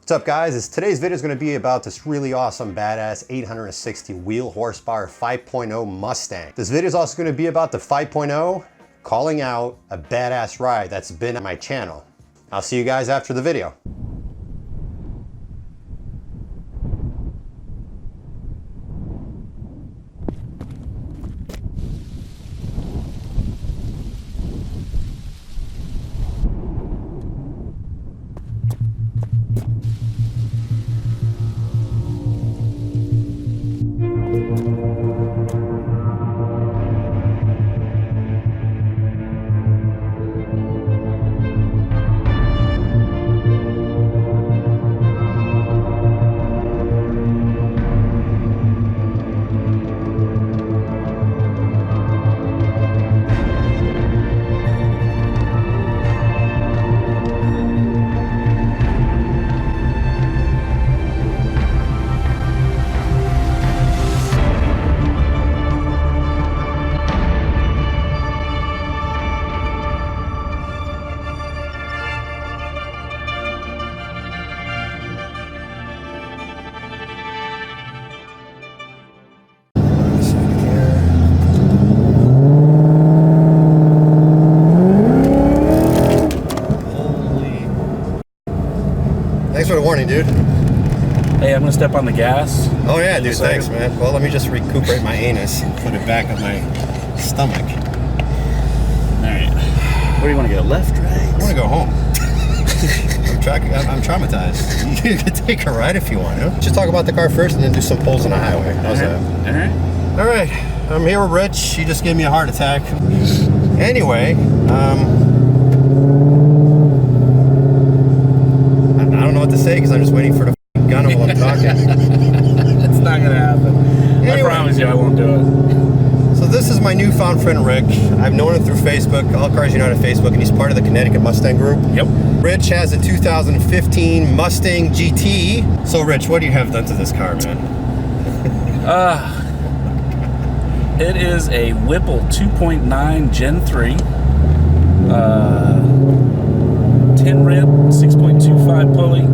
What's up guys, today's video is going to be about this really awesome badass 860 wheel horsepower 5.0 Mustang. This video is also going to be about the 5.0 calling out a badass ride that's been on my channel. I'll see you guys after the video. Thanks for the warning, dude. Hey, I'm gonna step on the gas. Oh yeah, dude, thanks, man. Well, let me just recuperate my anus and put it back on my stomach. Alright. Where do you want to go? Left, right? I want to go home. I'm traumatized. You can take a ride if you want to. Just talk about the car first and then do some pulls on the highway. How's that? Alright. I'm here with Rich. He just gave me a heart attack. Anyway, I don't know what to say because I'm just waiting for the gun while I'm talking. It's not gonna happen. Anyway, I promise you I won't do it. So this is my newfound friend Rick. I've known him through Facebook, All Cars United Facebook, and he's part of the Connecticut Mustang group. Yep. Rich has a 2015 Mustang GT. So Rich, what do you have done to this car, man? It is a Whipple 2.9 Gen 3. 10 rib, 6.25 pulley,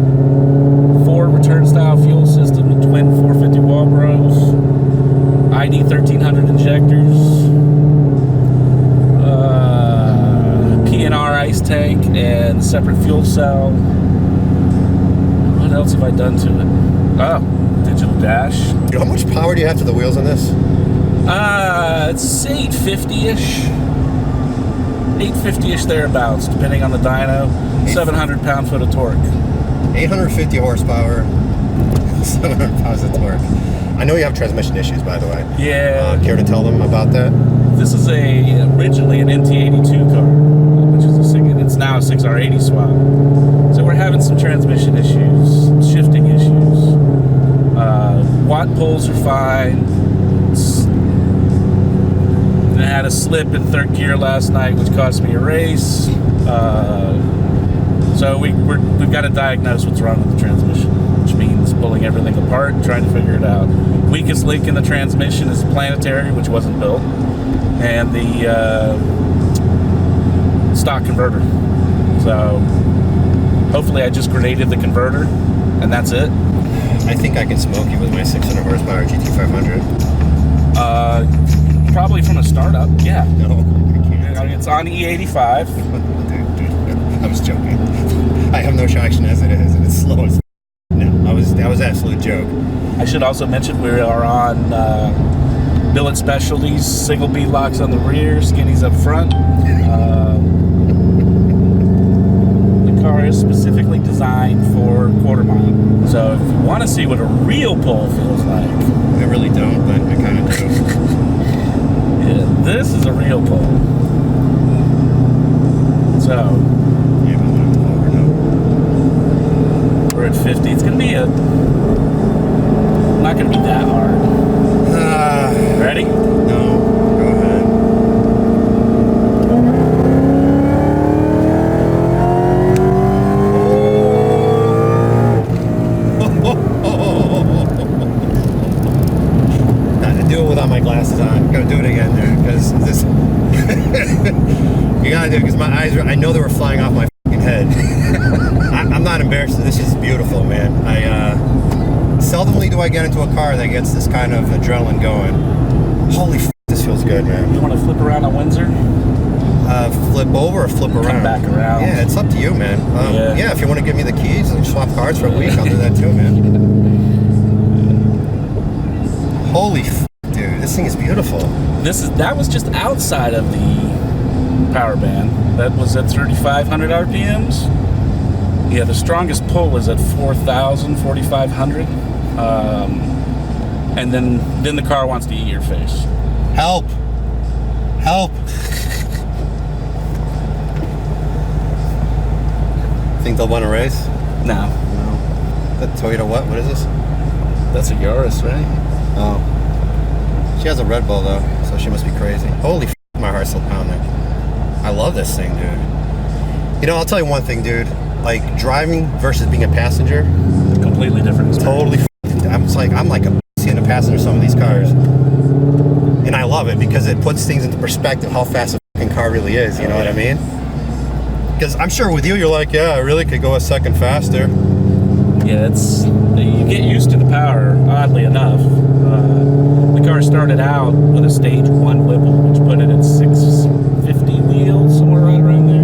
4 return style fuel system with twin 450 Walbros, ID 1300 injectors, P&R ice tank, and separate fuel cell. What else have I done to it? Oh, digital dash. Dude, how much power do you have to the wheels on this? It's 850-ish. 850-ish thereabouts, depending on the dyno. 700 pound-foot of torque. 850 horsepower, 700 pounds of torque. I know you have transmission issues, by the way. Yeah. Care to tell them about that? This is originally an NT82 car, which is it's now a 6R80 swap. So we're having some transmission issues, some shifting issues. Watt pulls are fine. I had a slip in third gear last night, which cost me a race. So we've got to diagnose what's wrong with the transmission, which means pulling everything apart and trying to figure it out. Weakest link in the transmission is the planetary, which wasn't built, and the stock converter. So hopefully I just grenaded the converter, and that's it. I think I can smoke you with my 600 horsepower GT500. Probably from a startup, yeah. No, I can't. It's on E85. Dude, I was joking. I have no traction as it is, and it's slow as no, that was an absolute joke. I should also mention we are on billet specialties, single bead locks on the rear, skinnies up front. The car is specifically designed for quarter mile. So if you want to see what a real pull feels like. I really don't, but I kind of do. Yeah, this is a real pull. So, yeah, but I'm over now. We're at 50. It's going to be not going to be that hard. Ready? No, go ahead. Do it without my glasses on. Go do it again, dude, because this You gotta do it because my eyes were, I know they were flying off my fucking head. I'm I'm not embarrassed. This is beautiful, man. Seldomly do I get into a car that gets this kind of adrenaline going. Holy f, this feels good, man. You want to flip around on Windsor? Flip over or flip around? Come back around. Yeah, it's up to you, man. Yeah, if you want to give me the keys and swap cars for a week, I'll do that too, man. Holy f, dude, this thing is beautiful. That was just outside of the power band. That was at 3,500 RPMs. Yeah, the strongest pull is at 4,000, 4,500. And then the car wants to eat your face. Help! Help! Think they'll want a race? No. The Toyota what? What is this? That's a Yaris, right? Oh. She has a Red Bull though, so she must be crazy. Holy f, my heart's still pounding. I love this thing, dude. You know, I'll tell you one thing, dude. Like, driving versus being a passenger, completely different experience. Totally I'm like a in a passenger in some of these cars. And I love it because it puts things into perspective how fast a fucking car really is, you know what I mean? Because I'm sure with you, you're like, yeah, I really could go a second faster. Yeah, you get used to the power, oddly enough. The car started out with a stage 1 Whipple, which put it at 650 wheels, somewhere right around there.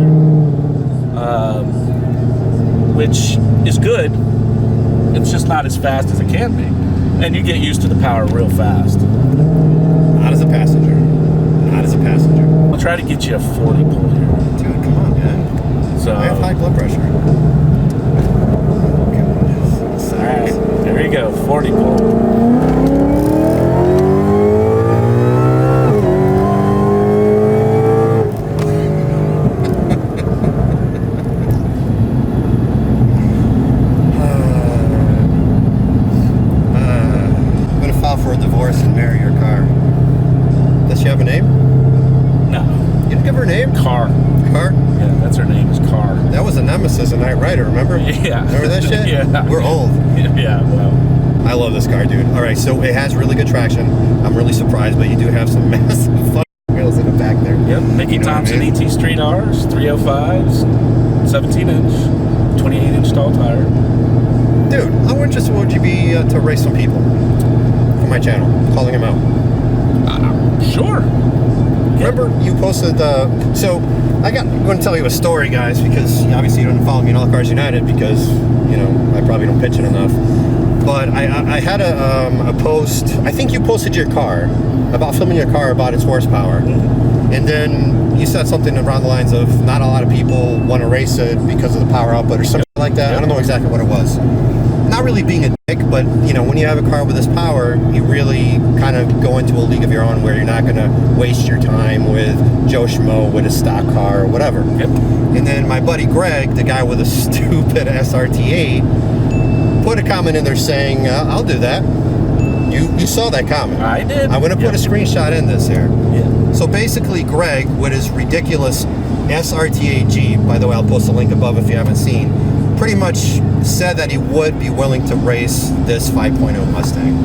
Which is good. It's just not as fast as it can be. And you get used to the power real fast. Not as a passenger. Not as a passenger. I'll try to get you a 40 pull here. Dude, come on, man. So, I have high blood pressure. Alright, there you go, 40 pull. Remember? Yeah. Remember that shit? Yeah. We're old. Yeah, well. I love this car, dude. All right, so it has really good traction. I'm really surprised, but you do have some massive fucking wheels in the back there. Yep, Mickey Thompson ET Street R's, 305s, 17-inch, 28-inch tall tire. Dude, how interested would you be to race some people for my channel, calling them out? Sure. Remember you posted so I'm going to tell you a story, guys, because obviously you don't follow me in All Cars United because, you know, I probably don't pitch it enough. But I had a post, I think you posted your car, about filming your car about its horsepower. And then you said something around the lines of not a lot of people want to race it because of the power output or something like that. I don't know exactly what it was. Not really being a dick, but, you know, when you have a car with this power, you really kind of go into a league of your own where you're not going to waste your time with Joe Schmo with a stock car or whatever. Yep. And then my buddy Greg, the guy with a stupid SRT8, put a comment in there saying, I'll do that. You saw that comment. I did. I'm going to put a screenshot in this here. Yeah. So basically, Greg, with his ridiculous SRT8 Jeep, by the way, I'll post a link above if you haven't seen, pretty much said that he would be willing to race this 5.0 Mustang.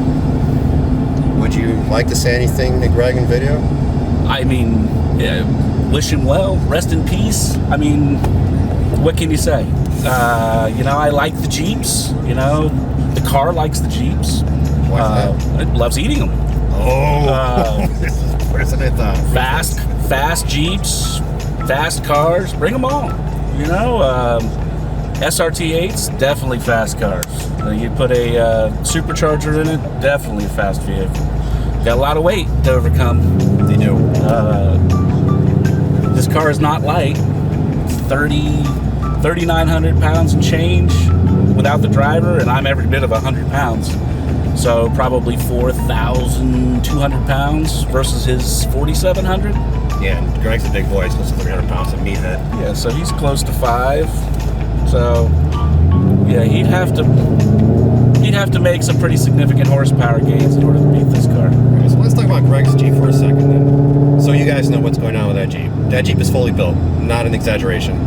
Would you like to say anything to Greg in video? I mean, yeah, wish him well. Rest in peace. I mean, what can you say? You know, I like the Jeeps. You know, the car likes the Jeeps. Why it loves eating them. Oh, this is President fast Jeeps, fast cars. Bring them all. You know, SRT8s, definitely fast cars. You put a supercharger in it, definitely a fast vehicle. Got a lot of weight to overcome. They do. This car is not light. It's 3,900 pounds and change without the driver, and I'm every bit of 100 pounds. So probably 4,200 pounds versus his 4,700. Yeah, and Greg's a big boy. He's close to 300 pounds of meathead. Yeah, so he's close to 5. So yeah, he'd have to make some pretty significant horsepower gains in order to beat this car. Right, so let's talk about Greg's Jeep for a second then. So you guys know what's going on with that Jeep. That Jeep is fully built, not an exaggeration.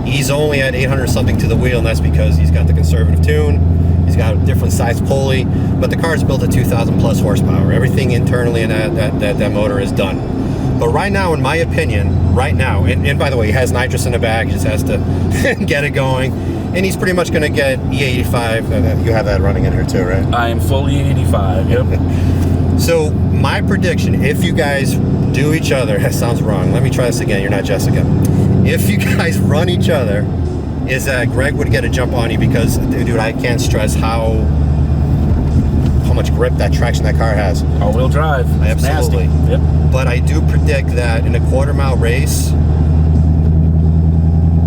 He's only at 800 something to the wheel, and that's because he's got the conservative tune. He's got a different size pulley, but the car is built at 2,000 plus horsepower. Everything internally in that motor is done. But right now, in my opinion, right now, and by the way, he has nitrous in the bag, he just has to get it going. And he's pretty much going to get E85. You have that running in here too, right? I am fully 85, yep. So my prediction, if you guys do each other, that sounds wrong. Let me try this again. You're not Jessica. If you guys run each other, is that Greg would get a jump on you because, dude, I can't stress how much grip that traction that car has. All-wheel drive. It's Absolutely. nasty. Yep. But I do predict that in a quarter-mile race,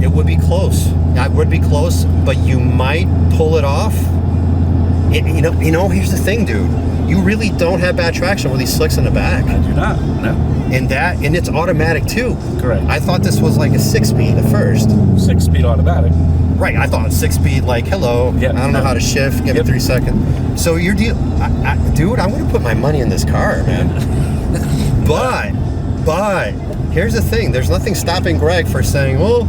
it would be close. It would be close, but you might pull it off. You know. Here's the thing, dude. You really don't have bad traction with these slicks in the back. I do not. No. And it's automatic too. Correct. I thought this was like a 6-speed at first. 6-speed automatic. Right. I thought 6-speed. Like, hello. Yep. I don't know how to shift. Give me 3 seconds. So your deal, dude. I'm gonna put my money in this car, man. but here's the thing. There's nothing stopping Greg for saying, well,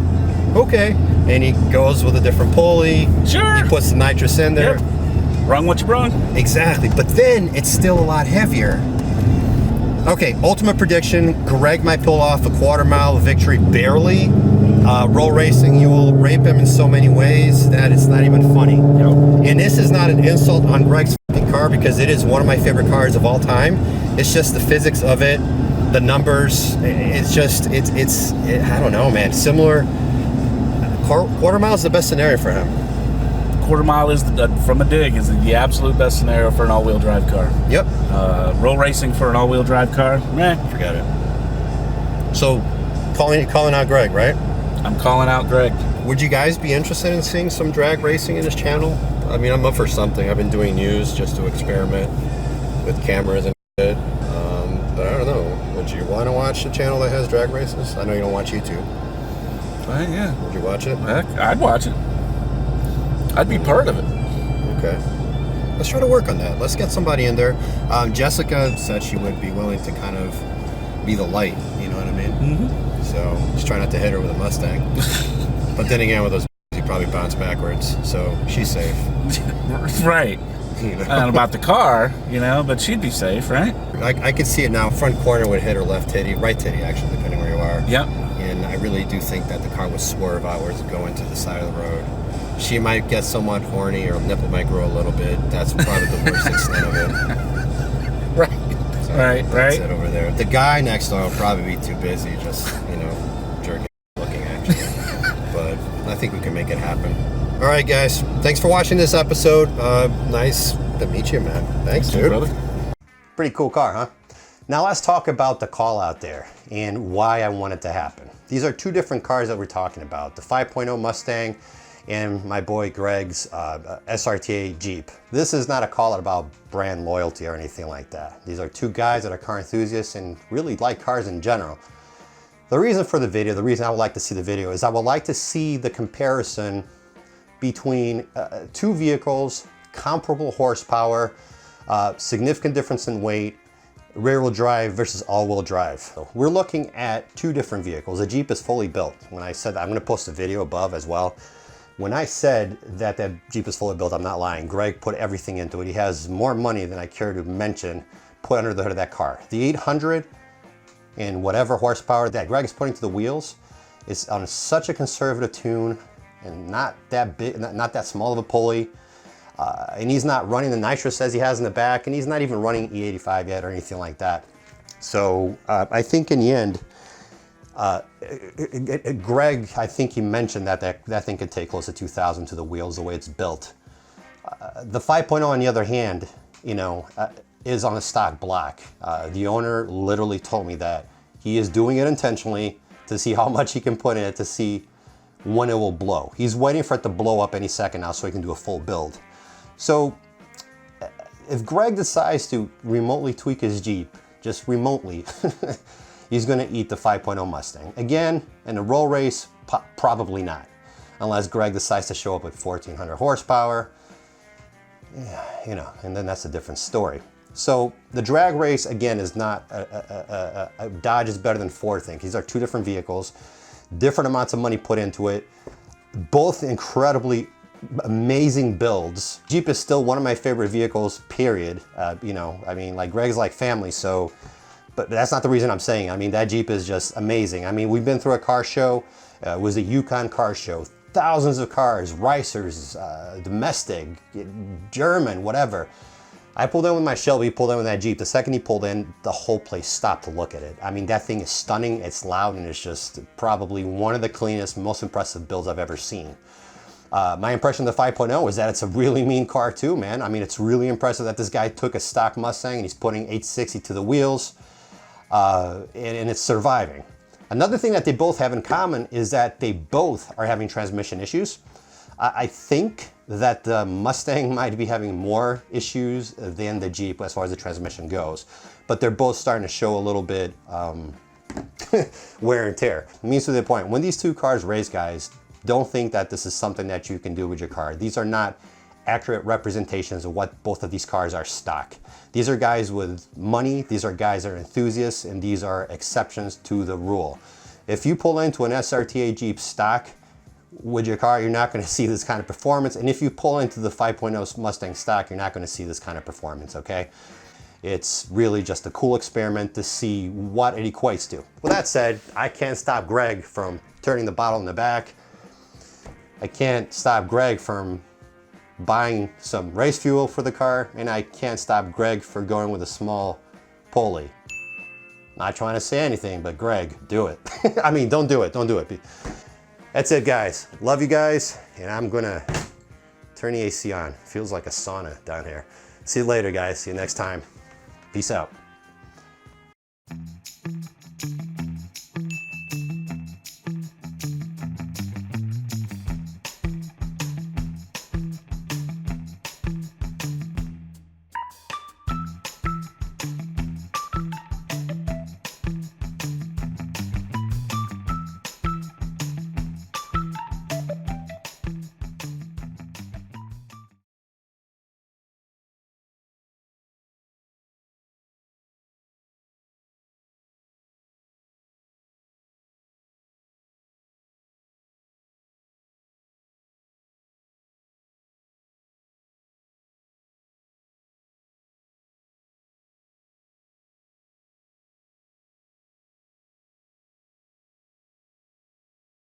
okay. And he goes with a different pulley. Sure. He puts the nitrous in there. Yep. Brung what you brung. Exactly. But then it's still a lot heavier. Okay, ultimate prediction. Greg might pull off a quarter-mile victory barely. Roll racing, you will rape him in so many ways that it's not even funny. Yep. And this is not an insult on Greg's fucking car because it is one of my favorite cars of all time. It's just the physics of it, the numbers. It's just, I don't know, man. Similar. Quarter mile is the best scenario for him. Quarter mile is from a dig is the absolute best scenario for an all-wheel drive car. Yep. Roll racing for an all-wheel drive car, Forget it. So, calling out Greg, right? I'm calling out Greg. Would you guys be interested in seeing some drag racing in his channel? I mean, I'm up for something. I've been doing news just to experiment with cameras and shit. But I don't know. Would you want to watch a channel that has drag races? I know you don't watch YouTube. Yeah. Would you watch it? Heck, I'd watch it. I'd be part of it. Okay. Let's try to work on that. Let's get somebody in there. Jessica said she would be willing to kind of be the light, you know what I mean? Mm-hmm. So just try not to hit her with a Mustang. But then again, with those, you probably bounce backwards, so she's safe. Right. You know? And about the car, but she'd be safe, right? I could see it now. Front corner would hit her left titty, right titty actually, depending where you are. Yep. And I really do think that the car would swerve outwards and go into the side of the road. She might get somewhat horny, or nipple might grow a little bit. That's probably the worst extent of it. Right. So right. that's it over there. The guy next door will probably be too busy, just jerking, looking at you. But I think we can make it happen. All right, guys. Thanks for watching this episode. Nice to meet you, man. Thanks, dude. Brother. Pretty cool car, huh? Now let's talk about the call out there and why I want it to happen. These are two different cars that we're talking about. The 5.0 Mustang and my boy Greg's SRT Jeep. This is not a call out about brand loyalty or anything like that. These are two guys that are car enthusiasts and really like cars in general. The reason for the video, the reason I would like to see the video is I would like to see the comparison between two vehicles, comparable horsepower, significant difference in weight, rear-wheel drive versus all-wheel drive. So we're looking at two different vehicles. The Jeep is fully built. When I said that, I'm gonna post a video above as well. When I said that Jeep is fully built, I'm not lying. Greg put everything into it. He has more money than I care to mention put under the hood of that car. The 800 and whatever horsepower that Greg is putting to the wheels is on such a conservative tune and not that big, not that small of a pulley. And he's not running the nitrous as he has in the back, and he's not even running E85 yet or anything like that. So I think in the end, Greg, I think he mentioned that thing could take close to 2,000 to the wheels the way it's built. The 5.0 on the other hand, is on a stock block. The owner literally told me that he is doing it intentionally to see how much he can put in it to see when it will blow. He's waiting for it to blow up any second now so he can do a full build. So if Greg decides to remotely tweak his Jeep, just remotely, he's gonna eat the 5.0 Mustang. Again, in a roll race, probably not. Unless Greg decides to show up with 1,400 horsepower, and then that's a different story. So the drag race, again, is not, a Dodge is better than Ford thing. These are two different vehicles, different amounts of money put into it, both incredibly amazing builds. Jeep is still one of my favorite vehicles, period. I mean, like Greg's like family, so But that's not the reason I'm saying. I mean, that Jeep is just amazing. I mean, we've been through a car show. It was a Yukon car show. Thousands of cars, racers, domestic, German, whatever. I pulled in with my Shelby, he pulled in with that Jeep. The second he pulled in, the whole place stopped to look at it. I mean, that thing is stunning, it's loud, and it's just probably one of the cleanest, most impressive builds I've ever seen. My impression of the 5.0 is that it's a really mean car too, man. I mean, it's really impressive that this guy took a stock Mustang and he's putting 860 to the wheels, and it's surviving. Another thing that they both have in common is that they both are having transmission issues. I think that the Mustang might be having more issues than the Jeep as far as the transmission goes, but they're both starting to show a little bit wear and tear. It means to the point, when these two cars race, guys, don't think that this is something that you can do with your car. These are not accurate representations of what both of these cars are stock. These are guys with money, these are guys that are enthusiasts, and these are exceptions to the rule. If you pull into an SRTA Jeep stock with your car, you're not going to see this kind of performance. And if you pull into the 5.0 Mustang stock, you're not going to see this kind of performance, okay? It's really just a cool experiment to see what it equates to. With that said, I can't stop Greg from turning the bottle in the back. I can't stop Greg from buying some race fuel for the car, and I can't stop Greg for going with a small pulley. Not trying to say anything, but Greg, do it. I mean, don't do it, don't do it. That's it, guys. Love you guys, and I'm gonna turn the AC on. Feels like a sauna down here. See you later, guys. See you next time. Peace out.